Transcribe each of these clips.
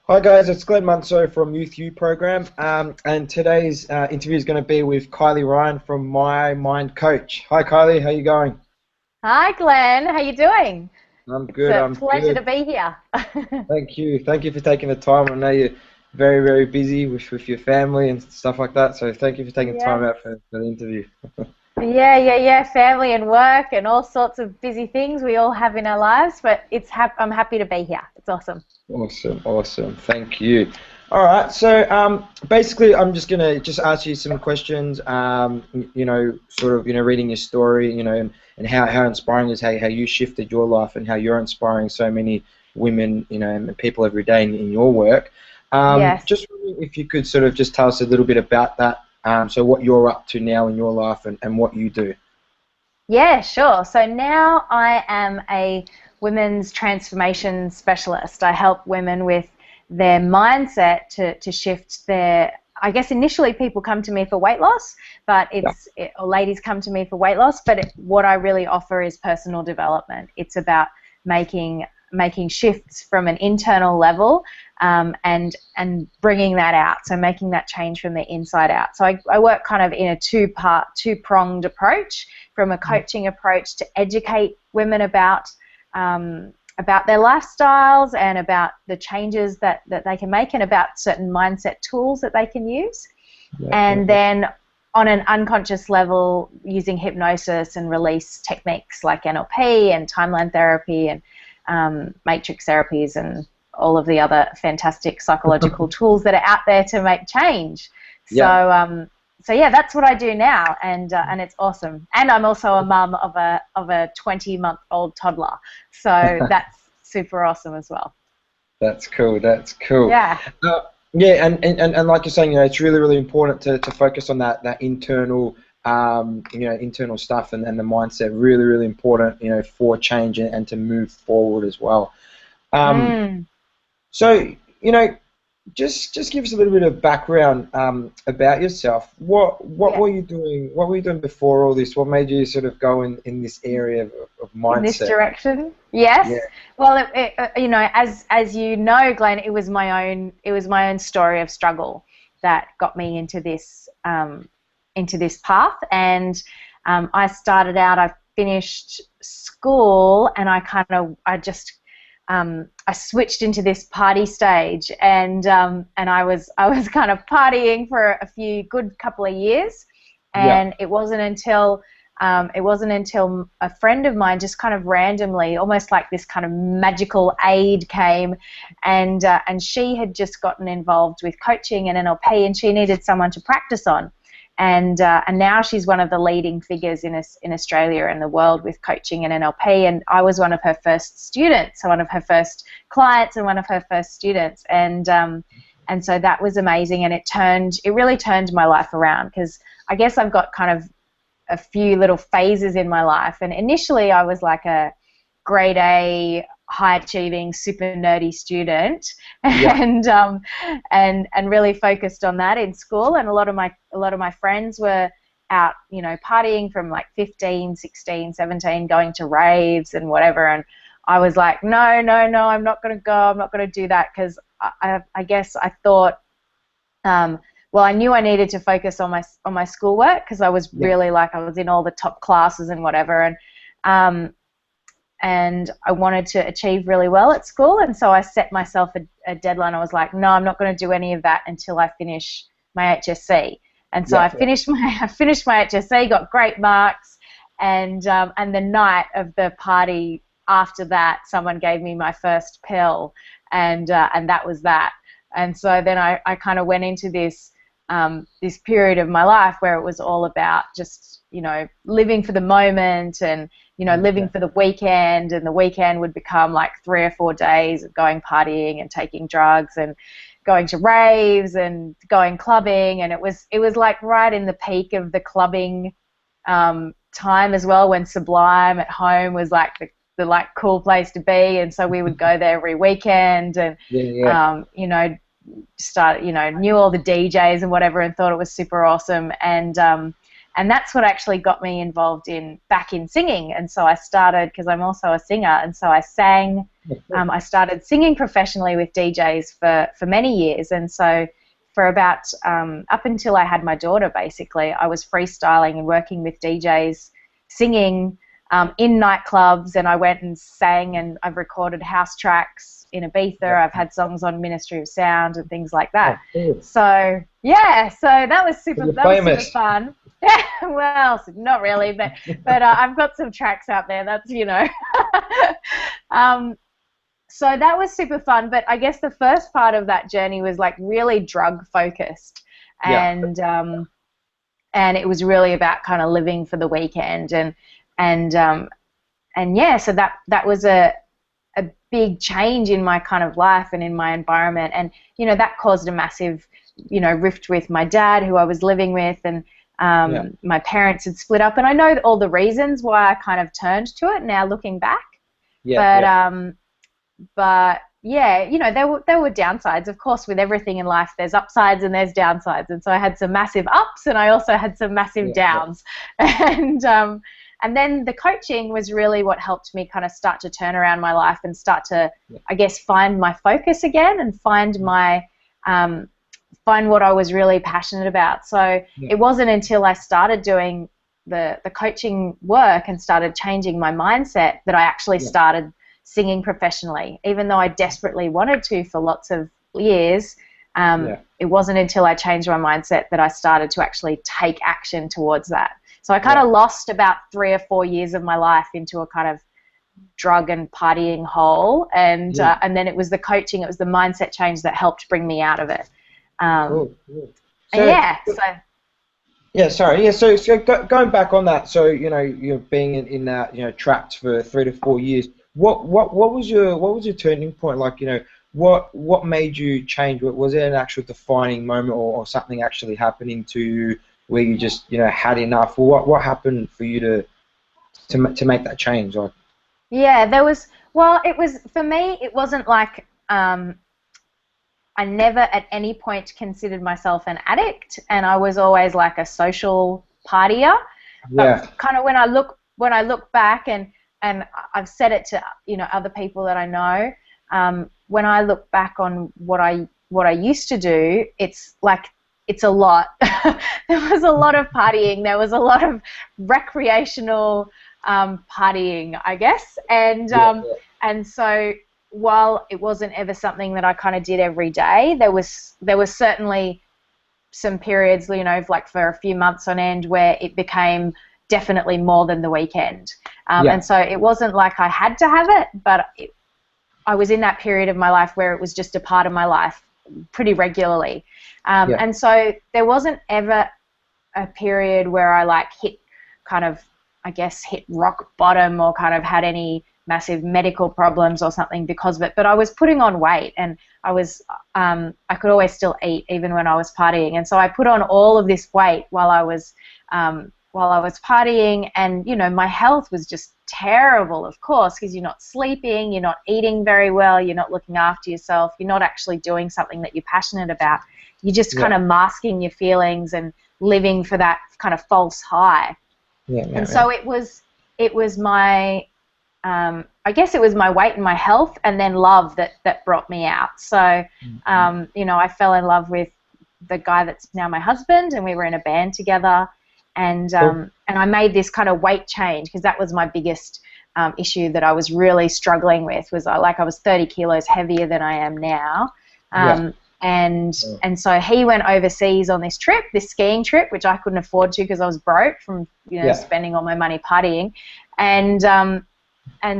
Hi guys, it's Glenn Munso from Youth U program, and today's interview is going to be with Kylie Ryan from My Mind Coach. Hi Kylie, how you going? Hi Glenn, how you doing? I'm It's good. a I'm pleasure to good. be here. Thank you for taking the time. I know you're very busy with your family and stuff like that. So thank you for taking time Yes. out for the interview. Yeah. Family and work and all sorts of busy things we all have in our lives, but I'm happy to be here. It's awesome. Awesome. Thank you. All right. So basically, I'm just gonna ask you some questions. Sort of, reading your story, and how inspiring is how you shifted your life and how you're inspiring so many women, and people every day in your work. Yes. Just wondering if you could sort of just tell us a little bit about that. So what you're up to now in your life and what you do. Yeah, sure. So now I am a women's transformation specialist. I help women with their mindset to shift their, I guess initially people come to me for weight loss, but or ladies come to me for weight loss, but what I really offer is personal development. It's about making shifts from an internal level, and bringing that out, so making that change from the inside out. So I work kind of in a two-pronged approach, from a coaching approach to educate women about their lifestyles and about the changes that they can make, and about certain mindset tools that they can use. And then on an unconscious level, using hypnosis and release techniques like NLP and timeline therapy and matrix therapies and all of the other fantastic psychological tools that are out there to make change. Yeah. So yeah, that's what I do now, and it's awesome. And I'm also a mum of a 20-month-old toddler, so that's super awesome as well. That's cool. That's cool. Yeah. Yeah, and like you're saying, it's really important to focus on that internal, internal stuff and the mindset. Really important, for change and to move forward as well. So, just give us a little bit of background about yourself. What were you doing? What were you doing before all this? What made you sort of go in this area of In this mindset? direction? Yes. Yeah. Well, as you know, Glenn, it was my own story of struggle that got me into this path. And I finished school, and I switched into this party stage, and I was kind of partying for a good couple of years, and it wasn't until a friend of mine just kind of randomly, almost like this kind of magical aid came, and she had just gotten involved with coaching and NLP, and she needed someone to practice on. And now she's one of the leading figures in Australia and the world with coaching and NLP. And I was one of her first students, so one of her first clients and one of her first students. And so that was amazing, and it really turned my life around, because I guess I've got kind of a few little phases in my life. And initially I was like a grade A, high-achieving, super nerdy student, and really focused on that in school. And a lot of my friends were out, partying from like 15, 16, 17, going to raves and whatever. And I was like, no, I'm not going to go. I'm not going to do that, because I guess I thought, well, I knew I needed to focus on my schoolwork, because I was really I was in all the top classes and whatever, and I wanted to achieve really well at school. And so I set myself a deadline. I was like, no, I'm not going to do any of that until I finish my HSC. And so I finished my HSC, got great marks, and the night of the party after that, someone gave me my first pill, and that was that. And so then I kind of went into this period of my life where it was all about just, living for the moment, and, living for the weekend, and the weekend would become like 3 or 4 days of going partying and taking drugs and going to raves and going clubbing. And it was like right in the peak of the clubbing time as well, when Sublime at home was like the like cool place to be. And so we would go there every weekend, and knew all the DJs and whatever, and thought it was super awesome. And and that's what actually got me involved back in singing. And so I started, because I'm also a singer, and so I sang. I started singing professionally with DJs for many years, and so for about up until I had my daughter, basically, I was freestyling and working with DJs, singing in nightclubs, and I went and sang, and I've recorded house tracks in Ibiza. I've had songs on Ministry of Sound and things like that. So yeah, so that was super fun. Yeah, well, not really, but I've got some tracks out there. That's, you know. So that was super fun, but I guess the first part of that journey was like really drug focused, and it was really about kind of living for the weekend, and yeah, so that was a big change in my kind of life and in my environment, and you know, that caused a massive, you know, rift with my dad, who I was living with, and my parents had split up, and I know all the reasons why I kind of turned to it now looking back, but yeah, you know, there were downsides. Of course, with everything in life, there's upsides and there's downsides. And so I had some massive ups, and I also had some massive downs. And then the coaching was really what helped me kind of start to turn around my life and start to, I guess, find my focus again and find my find what I was really passionate about. So it wasn't until I started doing the coaching work and started changing my mindset that I actually started singing professionally, even though I desperately wanted to for lots of years. It wasn't until I changed my mindset that I started to actually take action towards that. So I kind of lost about 3 or 4 years of my life into a kind of drug and partying hole, and then it was the coaching, it was the mindset change that helped bring me out of it. So going back on that, so you know, you're being in that, you know, trapped for 3 to 4 years. What was your turning point? Like, you know, what made you change? Was it an actual defining moment, or something actually happening to you where you just, you know, had enough? Or what happened for you to make that change? Like, there was. Well, it was, for me, it wasn't like I never at any point considered myself an addict, and I was always like a social partier. But kind of when I look back, and I've said it to, you know, other people that I know, when I look back on what I used to do, it's like, it's a lot. There was a lot of partying. There was a lot of recreational partying, I guess. And so while it wasn't ever something that I kind of did every day, there was certainly some periods, you know, like for a few months on end where it became definitely more than the weekend. And so it wasn't like I had to have it, but I was in that period of my life where it was just a part of my life pretty regularly. And so there wasn't ever a period where I like hit rock bottom, or kind of had any massive medical problems or something because of it. But I was putting on weight, and I could always still eat even when I was partying. And so I put on all of this weight while I was partying, and you know, my health was just terrible, of course, because you're not sleeping, you're not eating very well, you're not looking after yourself, you're not actually doing something that you're passionate about. You're just kind of masking your feelings and living for that kind of false high. So it was my I guess it was my weight and my health, and then love that brought me out. So you know, I fell in love with the guy that's now my husband, and we were in a band together. And I made this kind of weight change, because that was my biggest issue that I was really struggling with. Was I was 30 kilos heavier than I am now. And so he went overseas on this skiing trip, which I couldn't afford to because I was broke from, you know, spending all my money partying. And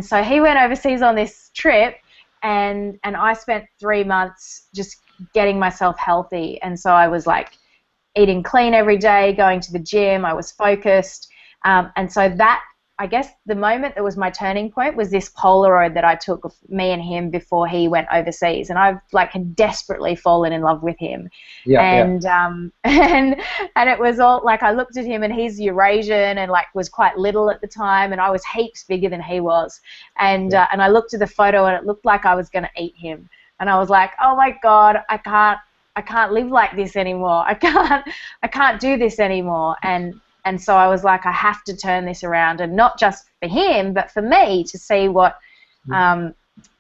so he went overseas on this trip, and I spent 3 months just getting myself healthy. And so I was like eating clean every day, going to the gym. I was focused. And so that, I guess the moment that was my turning point was this Polaroid that I took of me and him before he went overseas. And I've like had desperately fallen in love with him. And it was all like, I looked at him, and he's Eurasian and like was quite little at the time, and I was heaps bigger than he was. And I looked at the photo, and it looked like I was going to eat him. And I was like, oh my God, I can't live like this anymore. I can't do this anymore. And And so I was like, I have to turn this around, and not just for him, but for me, to see what,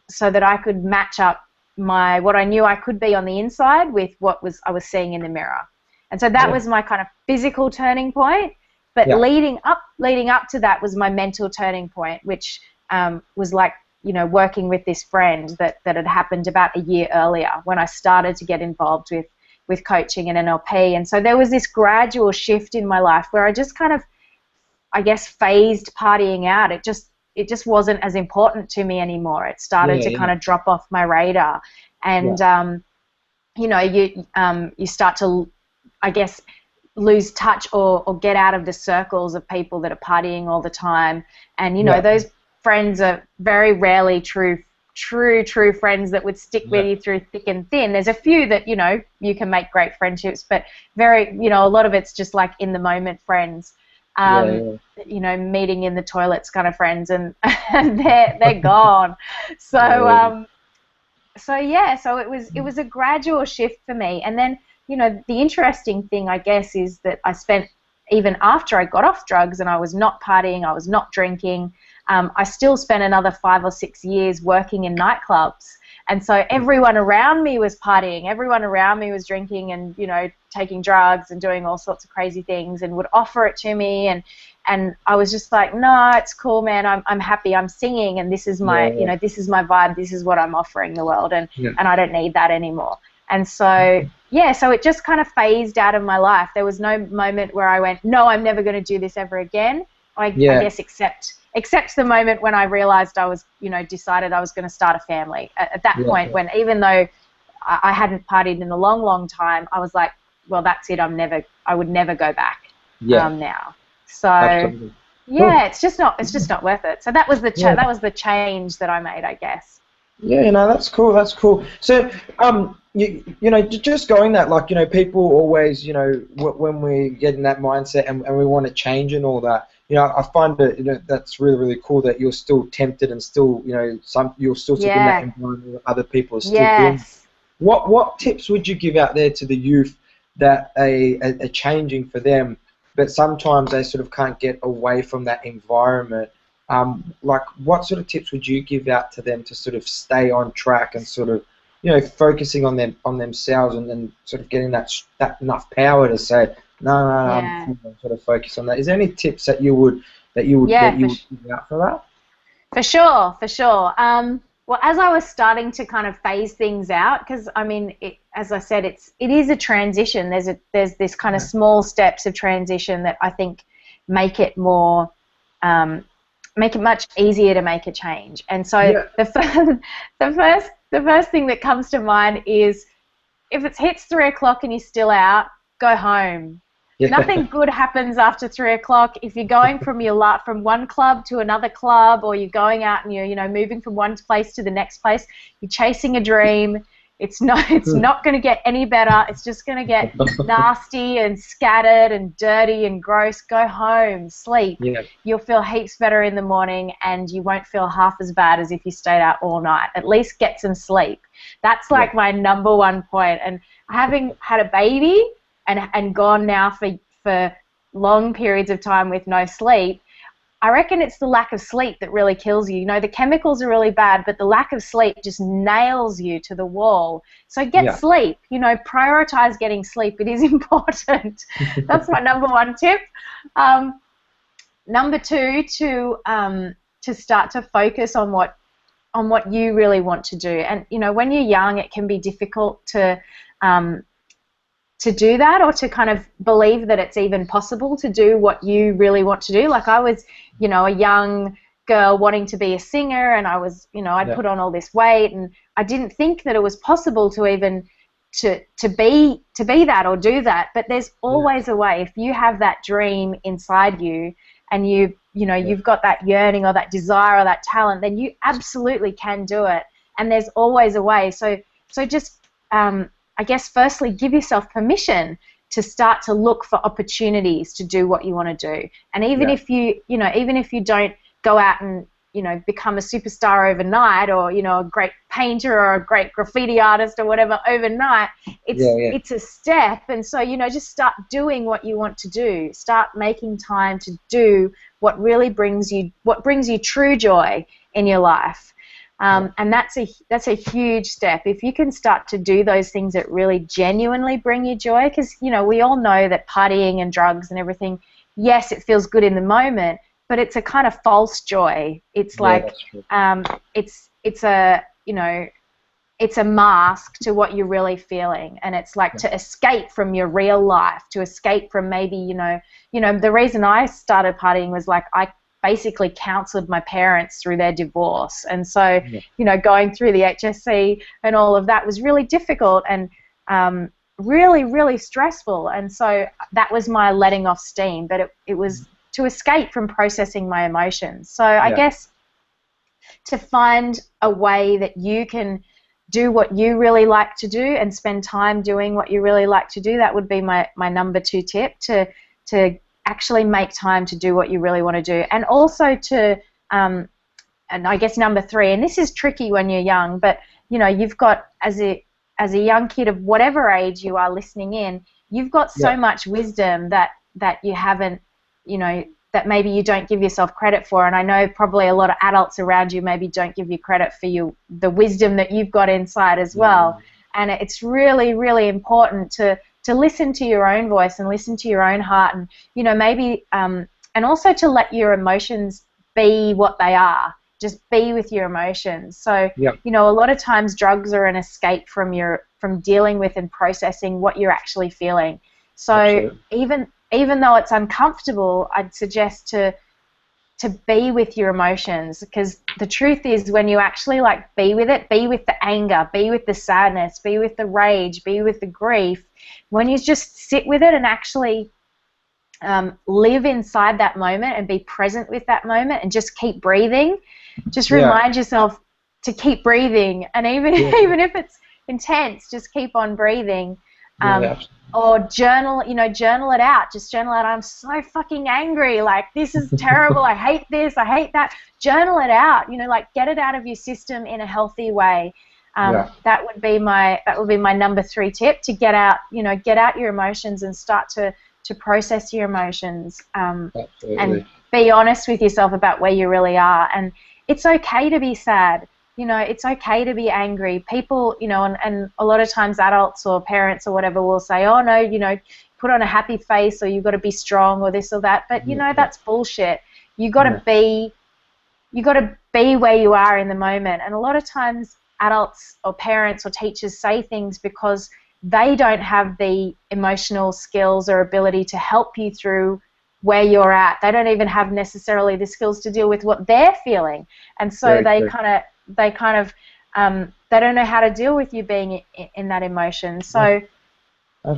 so that I could match up what I knew I could be on the inside with what I was seeing in the mirror. And so that was my kind of physical turning point. But leading up to that was my mental turning point, which was like, you know, working with this friend that had happened about a year earlier when I started to get involved with coaching and NLP. And so there was this gradual shift in my life where I just kind of, I guess, phased partying out. It just wasn't as important to me anymore. It started to kind of drop off my radar. And, you know, you start to, I guess, lose touch or get out of the circles of people that are partying all the time. And, you know, those friends are very rarely true friends that would stick with you through thick and thin. There's a few that, you know, you can make great friendships, but you know, a lot of it's just like in the moment friends. You know, meeting in the toilets kind of friends, and they're gone. So so it was a gradual shift for me. And then, you know, the interesting thing, I guess, is that I spent, even after I got off drugs and I was not partying, I was not drinking, I still spent another 5 or 6 years working in nightclubs. And so everyone around me was partying, everyone around me was drinking and, you know, taking drugs and doing all sorts of crazy things, and would offer it to me, and I was just like, no, it's cool, man, I'm happy, I'm singing, and this is my you know, this is my vibe, this is what I'm offering the world, and I don't need that anymore. And so so it just kind of phased out of my life. There was no moment where I went, no, I'm never going to do this ever again. I guess except the moment when I realized I was, you know, decided I was going to start a family. At that point, when even though I hadn't partied in a long, long time, I was like, well, that's it. I would never go back now. So Absolutely. it's just not worth it. So that was the change that I made, I guess. Yeah, no, that's cool. That's cool. So, you know, just going that, like, you know, people always, you know, when we get in that mindset and we want to change and all that, you know, I find that, you know, that's really, really cool that you're still tempted and still, you know, you're still sitting in that environment where other people are still doing. What tips would you give out there to the youth that are changing for them, but sometimes they sort of can't get away from that environment? Like, what sort of tips would you give out to them to sort of stay on track and sort of, you know, focusing on themselves and then sort of getting that enough power to say, no, I'm sort of focus on that. Is there any tips that you would give out for that? For sure. Well, as I was starting to kind of phase things out, because I mean, as I said, it is a transition. There's this kind of small steps of transition that I think make it more. Make it much easier to make a change. And so the first thing that comes to mind is, if it hits 3 o'clock and you're still out, go home. Nothing good happens after 3 o'clock. If you're going from one club to another club, or you're going out and you're moving from one place to the next place, you're chasing a dream. It's not going to get any better. It's just going to get nasty and scattered and dirty and gross. Go home, sleep. You'll feel heaps better in the morning, and you won't feel half as bad as if you stayed out all night. At least get some sleep. That's like my number one point. And having had a baby and gone now for long periods of time with no sleep, I reckon it's the lack of sleep that really kills you. You know, the chemicals are really bad, but the lack of sleep just nails you to the wall. So get sleep. You know, prioritize getting sleep. It is important. That's my number one tip. Number two, to start to focus on what you really want to do. And you know, when you're young, it can be difficult to do that, or to kind of believe that it's even possible to do what you really want to do. Like, I was, you know, a young girl wanting to be a singer, and I was, you know, I'd put on all this weight, and I didn't think that it was possible to even to be that or do that. But there's always a way. If you have that dream inside you, and you've got that yearning or that desire or that talent, then you absolutely can do it. And there's always a way. So just I guess firstly, give yourself permission to start to look for opportunities to do what you want to do. And even if you don't go out you know, become a superstar overnight, or, you know, a great painter or a great graffiti artist or whatever overnight. It's a step. And so, you know, just start doing what you want to do. Start making time to do what really brings you true joy in your life. And that's a huge step. If you can start to do those things that really genuinely bring you joy, because, you know, we all know that partying and drugs and everything, yes, it feels good in the moment, but it's a kind of false joy. It's like, it's a, you know, it's a mask to what you're really feeling, and it's like to escape from your real life, to escape from maybe, you know, the reason I started partying was like I basically counseled my parents through their divorce, and so, you know, going through the HSC and all of that was really difficult and really, really stressful, and so that was my letting off steam, but it was to escape from processing my emotions. So I guess to find a way that you can do what you really like to do and spend time doing what you really like to do, that would be my number 2 tip, to actually make time to do what you really want to do. And also to, and I guess number 3, and this is tricky when you're young, but, you know, you've got, as a young kid of whatever age you are listening in, you've got so much wisdom that you haven't, you know, that maybe you don't give yourself credit for. And I know probably a lot of adults around you maybe don't give you credit for the wisdom that you've got inside as well. And it's really, really important to listen to your own voice and listen to your own heart, and, you know, maybe, and also to let your emotions be what they are. Just be with your emotions. So, you know, a lot of times drugs are an escape from dealing with and processing what you're actually feeling. So even though it's uncomfortable, I'd suggest to be with your emotions, because the truth is, when you actually like be with it, be with the anger, be with the sadness, be with the rage, be with the grief, when you just sit with it and actually live inside that moment and be present with that moment and just keep breathing, just remind yourself to keep breathing, and even if it's intense, just keep on breathing. Or journal it out. Just journal it. I'm so fucking angry. Like, this is terrible. I hate this. I hate that. Journal it out. You know, like, get it out of your system in a healthy way. That would be my number 3 tip, to get out your emotions and start to process your emotions. And be honest with yourself about where you really are. And it's okay to be sad. You know, it's okay to be angry. People, you know, and a lot of times adults or parents or whatever will say, oh, no, you know, put on a happy face, or you've got to be strong, or this or that. But, you know, that's bullshit. You got to be where you are in the moment. And a lot of times adults or parents or teachers say things because they don't have the emotional skills or ability to help you through where you're at. They don't even have necessarily the skills to deal with what they're feeling. And so they don't know how to deal with you being in that emotion. So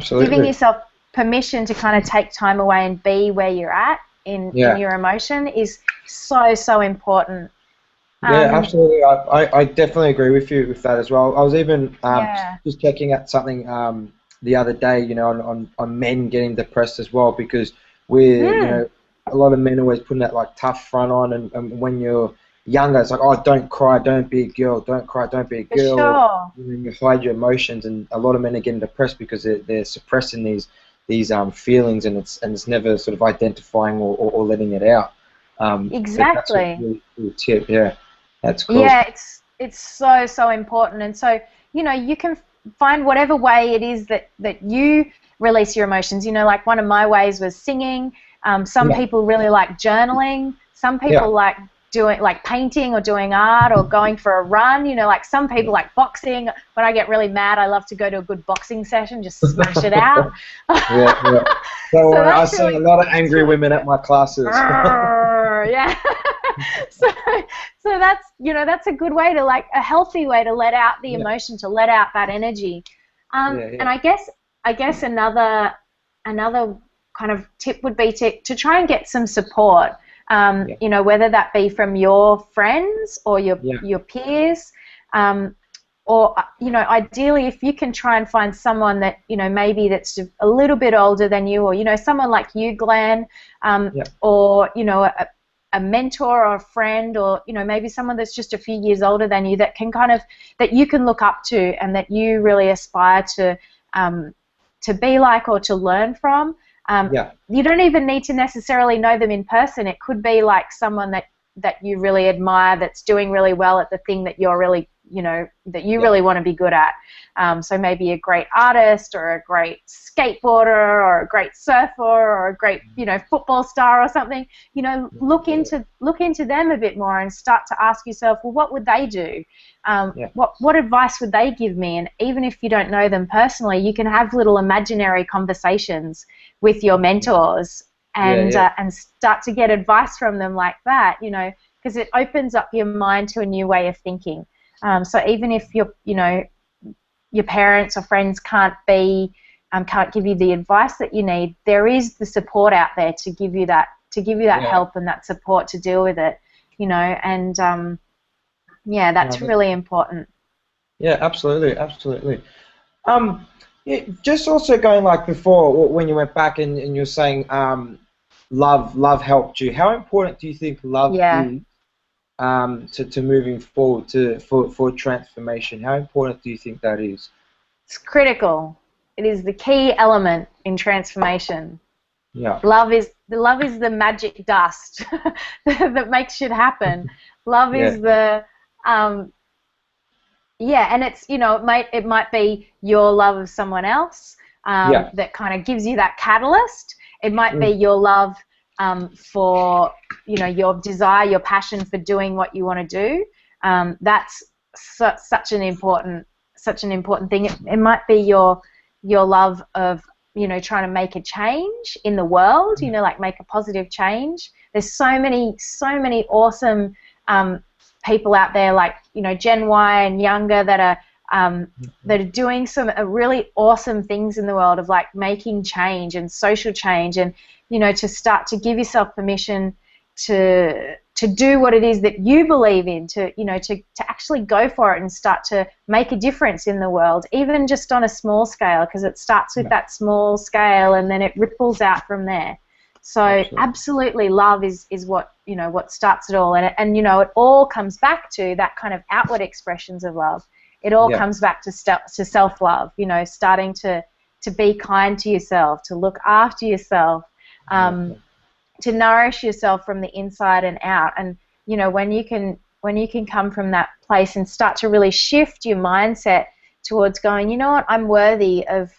giving yourself permission to kind of take time away and be where you're at in your emotion is so, so important. Absolutely. I definitely agree with you with that as well. I was even just checking out something the other day, you know, on men getting depressed as well, because you know, a lot of men always putting that like tough front on, and when you're younger, it's like, oh, don't cry, don't be a girl, don't cry, don't be a girl. Sure. You hide your emotions, and a lot of men are getting depressed because they're suppressing these feelings, and it's never sort of identifying or letting it out. Exactly. That's a really cool tip. Yeah, that's cool. Yeah, it's so, so important. And so, you know, you can find whatever way it is that you release your emotions. You know, like one of my ways was singing. Some people really like journaling. Some people like doing like painting or doing art or going for a run. You know, like some people like boxing. When I get really mad, I love to go to a good boxing session, just smash it out. So I see a lot of angry women at my classes. So that's, you know, that's a good way to, like, a healthy way to let out the emotion, to let out that energy. And I guess another kind of tip would be to try and get some support. You know, whether that be from your friends or your peers, or, you know, ideally if you can try and find someone that, you know, maybe that's a little bit older than you, or, you know, someone like you, Glenn, or, you know, a mentor or a friend, or maybe someone that's just a few years older than you that can that you can look up to and that you really aspire to be like or to learn from. You don't even need to necessarily know them in person. It could be like someone that you really admire that's doing really well at the thing that you're really that you really want to be good at. So maybe a great artist or a great skateboarder or a great surfer or a great football star or something. Look into them a bit more and start to ask yourself, well, what would they do? What advice would they give me? And even if you don't know them personally, you can have little imaginary conversations with your mentors and start to get advice from them like that. Because it opens up your mind to a new way of thinking. So even if your parents or friends can't give you the advice that you need, there is the support out there to give you that help and that support to deal with it. And that's really important. Yeah, absolutely. Just also going like before when you went back and you're saying love helped you. How important do you think love is? To moving forward for transformation? How important do you think that is? It's critical. It is the key element in transformation. Yeah. Love is the magic dust that makes shit happen. Love is the and it's it might be your love of someone else that kind of gives you that catalyst. It might be your love for your desire, your passion for doing what you want to do. That's such an important thing. It might be your love of trying to make a change in the world. Like make a positive change. There's so many awesome people out there, like Gen Y and younger that are doing some really awesome things in the world of like making change and social change, and to start to give yourself permission to do what it is that you believe in, to actually go for it and start to make a difference in the world, even just on a small scale, because it starts with that small scale and then it ripples out from there. So absolutely love is what what starts it all, and it all comes back to that kind of outward expressions of love. It all comes back to self-love, starting to be kind to yourself, to look after yourself, to nourish yourself from the inside and out. And when you can come from that place and start to really shift your mindset towards going, what, I'm worthy of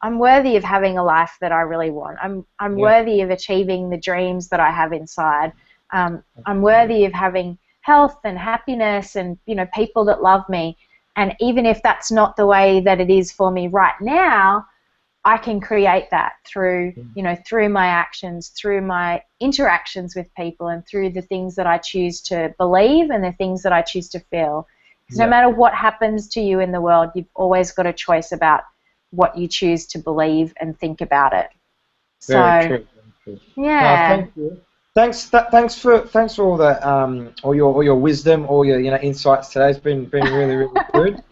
having a life that I really want. I'm worthy of achieving the dreams that I have inside. I'm worthy of having health and happiness and people that love me. And even if that's not the way that it is for me right now, I can create that through through my actions, through my interactions with people, and through the things that I choose to believe and the things that I choose to feel. Because no matter what happens to you in the world, you've always got a choice about what you choose to believe and think about it. Very true. Yeah. Thank you. Thanks for all that all your wisdom, all your insights today. It's been really good.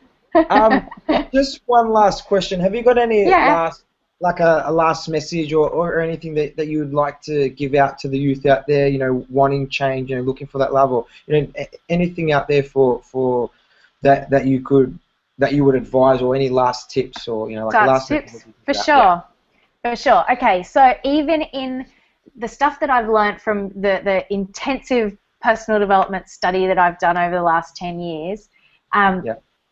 Just one last question. Have you got any last message or anything that you would like to give out to the youth out there, wanting change, looking for that love, or anything out there for that you would advise, or any last tips, or last tips for sure. Okay, so even in the stuff that I've learned from the intensive personal development study that I've done over the last 10 years,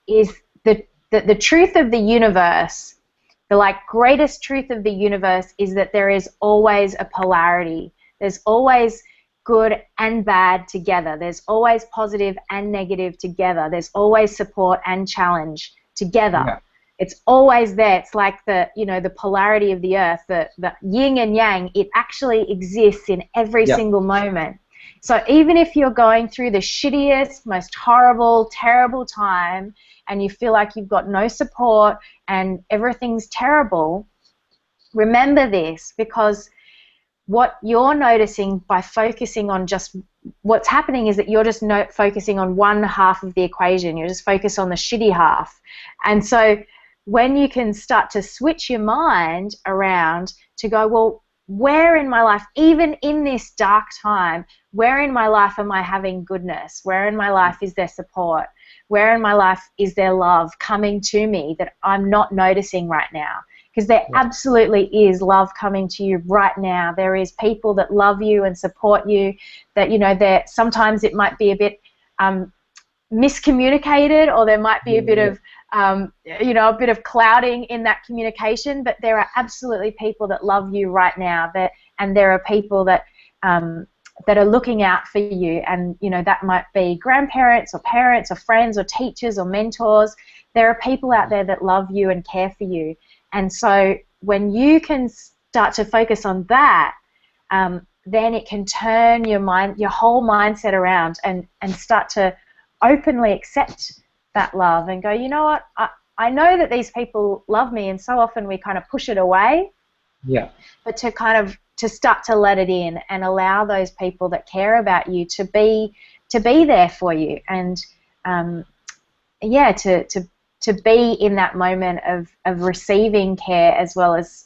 is the truth of the universe. The greatest truth of the universe is that there is always a polarity. There's always good and bad together. There's always positive and negative together. There's always support and challenge together. Yeah. It's always there. It's like the polarity of the earth, the yin and yang. It actually exists in every single moment. So even if you're going through the shittiest, most horrible, terrible time, and you feel like you've got no support and everything's terrible, remember this, because what you're noticing by focusing on just what's happening is that you're just focusing on one half of the equation. You're just focused on the shitty half. And so when you can start to switch your mind around to go, well, where in my life, even in this dark time, where in my life am I having goodness? Where in my life is there support? Where in my life is there love coming to me that I'm not noticing right now? Because there absolutely is love coming to you right now. There is people that love you and support you, that, you know, that sometimes it might be a bit miscommunicated, or there might be a bit of, you know, a bit of clouding in that communication, but there are absolutely people that love you right now, and there are people that that are looking out for you, and, you know, that might be grandparents or parents or friends or teachers or mentors. There are people out there that love you and care for you. And so when you can start to focus on that, then it can turn your mind, your whole mindset around, and start to openly accept that love and go, you know what, I know that these people love me, and so often we kind of push it away. Yeah. But to start to let it in and allow those people that care about you to be there for you, and to be in that moment of receiving care as well as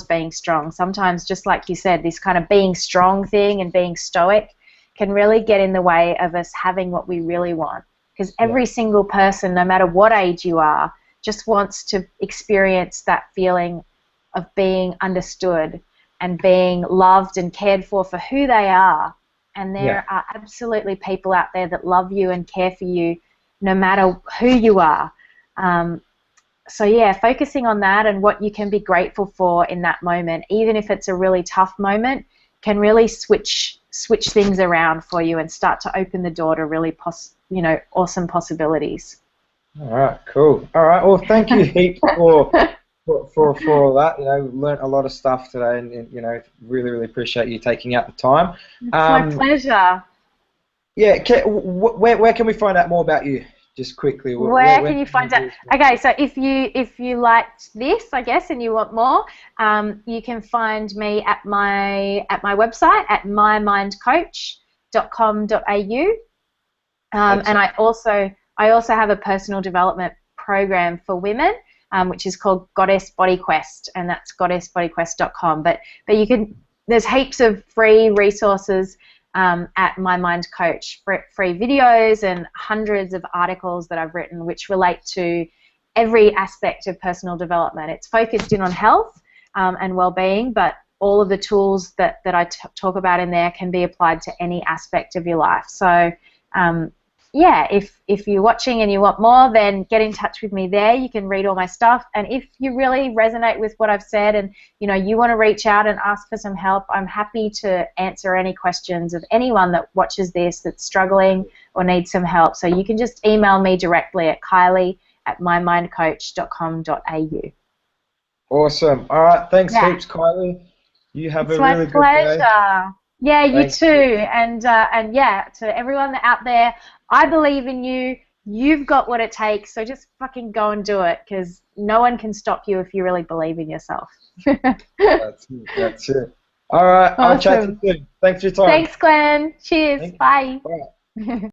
being strong. Sometimes, just like you said, this kind of being strong thing and being stoic can really get in the way of us having what we really want. Because every single person, no matter what age you are, just wants to experience that feeling of being understood and being loved and cared for who they are. And there are absolutely people out there that love you and care for you no matter who you are. So yeah, focusing on that and what you can be grateful for in that moment, even if it's a really tough moment, can really switch things around for you and start to open the door to really awesome possibilities. All right, cool. All right, well, thank you heaps for all that. You know, learnt a lot of stuff today, and you know, really appreciate you taking out the time. It's my pleasure. Yeah, where can we find out more about you? Just quickly. Where can you find out? Okay, so if you liked this, I guess, and you want more, you can find me at my website at mymindcoach.com.au. And I also have a personal development program for women, which is called Goddess Body Quest, and that's goddessbodyquest.com. But there's heaps of free resources at My Mind Coach, free videos and hundreds of articles that I've written which relate to every aspect of personal development. It's focused in on health and well-being, but all of the tools that I talk about in there can be applied to any aspect of your life. So yeah, if you're watching and you want more, then get in touch with me there. You can read all my stuff, and if you really resonate with what I've said and you want to reach out and ask for some help, I'm happy to answer any questions of anyone that watches this that's struggling or needs some help. So you can just email me directly at kylie@mymindcoach.com.au. Awesome. All right, thanks heaps, Kylie. You have a really good day. It's my pleasure. Yeah, you too. And yeah, to everyone out there, I believe in you. You've got what it takes, so just fucking go and do it, because no one can stop you if you really believe in yourself. That's it. All right, awesome. I'll chat to you soon. Thanks for your time. Thanks, Glenn. Cheers. Bye. Bye.